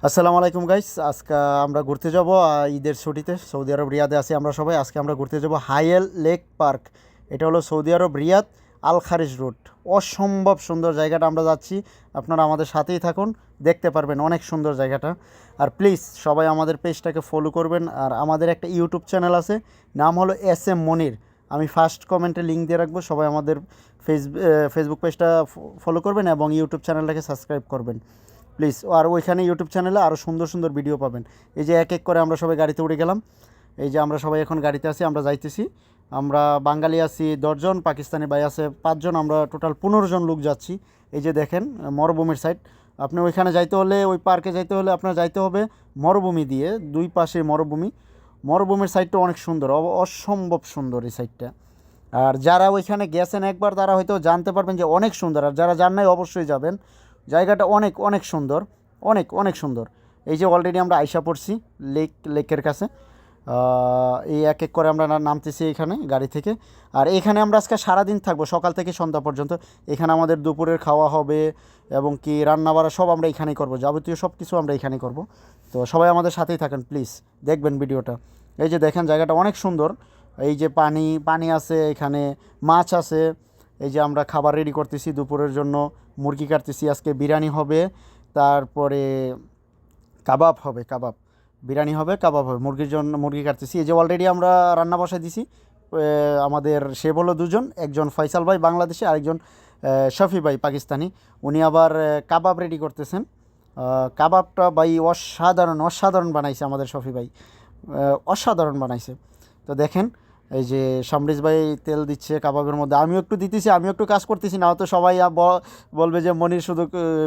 আসসালামু আলাইকুম গাইস। আজকে আমরা ঘুরতে যাব ঈদের ছুটিতে সৌদি আরব রিয়াদে আছি আমরা সবাই। আজকে আমরা ঘুরতে যাব হাইয়েল লেক পার্ক। এটা হলো সৌদি আরব রিয়াদ আল খারিজ রোড। অসম্ভব সুন্দর জায়গাটা, আমরা যাচ্ছি। আপনারা আমাদের সাথেই থাকুন, দেখতে পারবেন অনেক সুন্দর জায়গাটা। আর প্লিজ সবাই আমাদের পেজটাকে ফলো করবেন। আর আমাদের একটা ইউটিউব চ্যানেল আছে, নাম হলো SM মনির। আমি ফার্স্ট কমেন্টে লিঙ্ক দিয়ে রাখবো, সবাই আমাদের ফেসবুক পেজটা ফলো করবেন এবং ইউটিউব চ্যানেলটাকে সাবস্ক্রাইব করবেন প্লিজ। আর ওইখানে ইউটিউব চ্যানেলে আরও সুন্দর সুন্দর ভিডিও পাবেন। এই যে এক এক করে আমরা সবাই গাড়িতে উঠে গেলাম। এই যে আমরা সবাই এখন গাড়িতে আছি, আমরা যাইতেছি। আমরা বাঙালি আছি 10 জন, পাকিস্তানি ভাই আছে 5 জন, আমরা টোটাল 15 জন লোক যাচ্ছি। এই যে দেখেন মরুভূমির সাইড। আপনি ওইখানে যাইতে হলে, ওই পার্কে যাইতে হলে আপনার যাইতে হবে মরুভূমি দিয়ে। দুই পাশে মরুভূমি। মরুভূমির সাইডটা অনেক সুন্দর, অসম্ভব সুন্দর এই সাইডটা। আর যারা ওইখানে গেছেন একবার, তারা হয়তো জানতে পারবেন যে অনেক সুন্দর। আর যারা যান নাই অবশ্যই যাবেন, জায়গাটা অনেক অনেক সুন্দর, অনেক অনেক সুন্দর। এই যে অলরেডি আমরা আইসা পড়ছি লেকের কাছে। এই এক এক করে আমরা নামতেছি এখানে গাড়ি থেকে। আর এখানে আমরা আজকে সারাদিন থাকবো, সকাল থেকে সন্ধ্যা পর্যন্ত। এখানে আমাদের দুপুরের খাওয়া হবে এবং কি রান্নাবাড়া সব আমরা এখানেই করবো, যাবতীয় সব কিছু আমরা এখানেই করবো। তো সবাই আমাদের সাথেই থাকেন প্লিজ, দেখবেন ভিডিওটা। এই যে দেখেন জায়গাটা অনেক সুন্দর। এই যে পানি পানি আছে, এখানে মাছ আছে। এই যে আমরা খাবার রেডি করতেছি দুপুরের জন্য। মুরগি কাটতেছি, আজকে বিরিয়ানি হবে। তারপরে কাবাব হবে, কাবাব। বিরিয়ানি হবে, কাবাব হবে, মুরগির জন্য মুরগি কাটতেছি। এই যে অলরেডি আমরা রান্না বসাই দিছি। আমাদের সে বলো দুজন, একজন ফয়সাল ভাই বাংলাদেশি, আরেকজন শফি ভাই পাকিস্তানি। উনি আবার কাবাব রেডি করতেছেন। কাবাবটা ভাই অসাধারণ অসাধারণ বানাইছে আমাদের শফি ভাই, অসাধারণ বানাইছে। তো দেখেন এই যে সামরিজ ভাই তেল দিচ্ছে কাবাবের মধ্যে, আমিও একটু দিতেছি, আমিও একটু কাজ করতেছি। না হয়তো সবাই বলবে যে মনির শুধু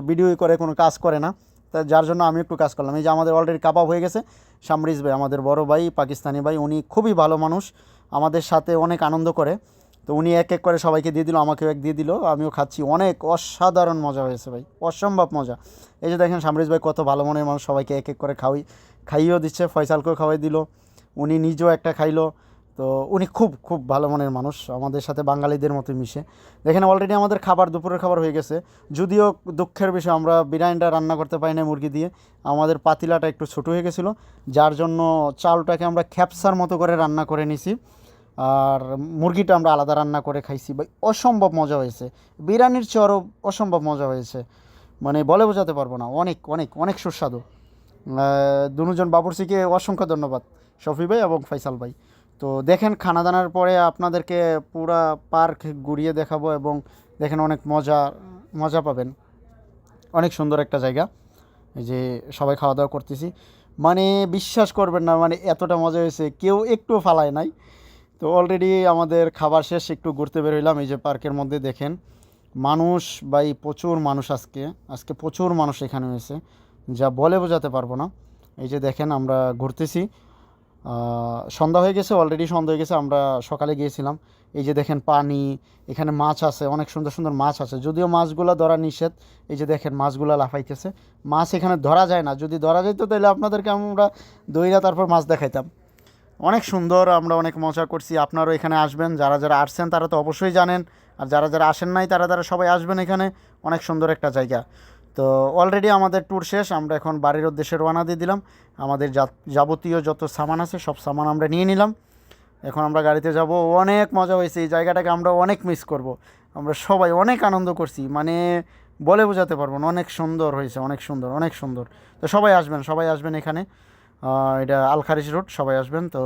ভিডিও করে, কোনো কাজ করে না। তা যার জন্য আমি একটু কাজ করলাম। এই যে আমাদের অলরেডি কাবাব হয়ে গেছে। সামরিজ ভাই আমাদের বড় ভাই পাকিস্তানি ভাই, উনি খুবই ভালো মানুষ, আমাদের সাথে অনেক আনন্দ করে। তো উনি এক এক করে সবাইকে দিয়ে দিল, আমাকেও এক দিয়ে দিল, আমিও খাচ্ছি। অনেক অসাধারণ মজা হয়েছে ভাই, অসম্ভব মজা। এই যে দেখেন সামরিজ ভাই কত ভালো মনের মানুষ, সবাইকে এক এক করে খাইয়েও দিচ্ছে, ফয়সালকেও খাওয়াই দিল, উনি নিজেও একটা খাইলো। তো উনি খুব খুব ভালো মনের মানুষ, আমাদের সাথে বাঙালিদের মতো মিশে। দেখেন অলরেডি আমাদের খাবার, দুপুরের খাবার হয়ে গেছে। যদিও দুঃখের বিষয় আমরা বিরিয়ানিটা রান্না করতে পারি না মুরগি দিয়ে। আমাদের পাতিলাটা একটু ছোটো হয়ে গেছিলো, যার জন্য চালটাকে আমরা খ্যাপসার মতো করে রান্না করে নিছি। আর মুরগিটা আমরা আলাদা রান্না করে খাইছি ভাই, অসম্ভব মজা হয়েছে। বিরিয়ানির চেয়েও অসম্ভব মজা হয়েছে, মানে বলে বোঝাতে পারবো না, অনেক অনেক অনেক সুস্বাদু। দুজন বাবুর্চিকে অসংখ্য ধন্যবাদ, শফি ভাই এবং ফয়সাল ভাই। তো দেখেন খানা দানার পরে আপনাদেরকে পুরা পার্ক ঘুরিয়ে দেখাবো এবং দেখেন অনেক মজা মজা পাবেন। অনেক সুন্দর একটা জায়গা। এই যে সবাই খাওয়া দাওয়া করতেছি, মানে বিশ্বাস করবেন না, মানে এতটা মজা হয়েছে, কেউ একটু ফালায় নাই। তো অলরেডি আমাদের খাবার শেষ, একটু ঘুরতে বের হইলাম। এই যে পার্কের মধ্যে দেখেন মানুষ ভাই, প্রচুর মানুষ। আজকে আজকে প্রচুর মানুষ এখানে হয়েছে, যা বলে বোঝাতে পারবো না। এই যে দেখেন আমরা ঘুরতেছি। সন্ধ্যা হয়ে গেছে, অলরেডি সন্ধ্যা হয়ে গেছে, আমরা সকালে গিয়েছিলাম। এই যে দেখেন পানি, এখানে মাছ আছে, অনেক সুন্দর সুন্দর মাছ আছে, যদিও মাছগুলো ধরা নিষেধ। এই যে দেখেন মাছগুলো লাফাইতেছে। মাছ এখানে ধরা যায় না, যদি ধরা যেত তাহলে আপনাদেরকে আমরা দইরা তারপর মাছ দেখাইতাম। অনেক সুন্দর, আমরা অনেক মজা করছি। আপনারাও এখানে আসবেন, যারা যারা আসছেন তারা তো অবশ্যই জানেন, আর যারা যারা আসেন নাই তারা তারা সবাই আসবেন এখানে। অনেক সুন্দর একটা জায়গা। তো অলরেডি আমাদের ট্যুর শেষ, আমরা এখন বাড়ির উদ্দেশ্যে রওনা দিয়ে দিলাম। আমাদের যাবতীয় যত সামান আছে সব সামান আমরা নিয়ে নিলাম, এখন আমরা গাড়িতে যাব। অনেক মজা হয়েছে, এই জায়গাটাকে আমরা অনেক মিস করব। আমরা সবাই অনেক আনন্দ করছি, মানে বলে বোঝাতে পারবো না, অনেক সুন্দর হয়েছে, অনেক সুন্দর অনেক সুন্দর। তো সবাই আসবেন, সবাই আসবেন এখানে। এটা আল খারিজ রোড, সবাই আসবেন। তো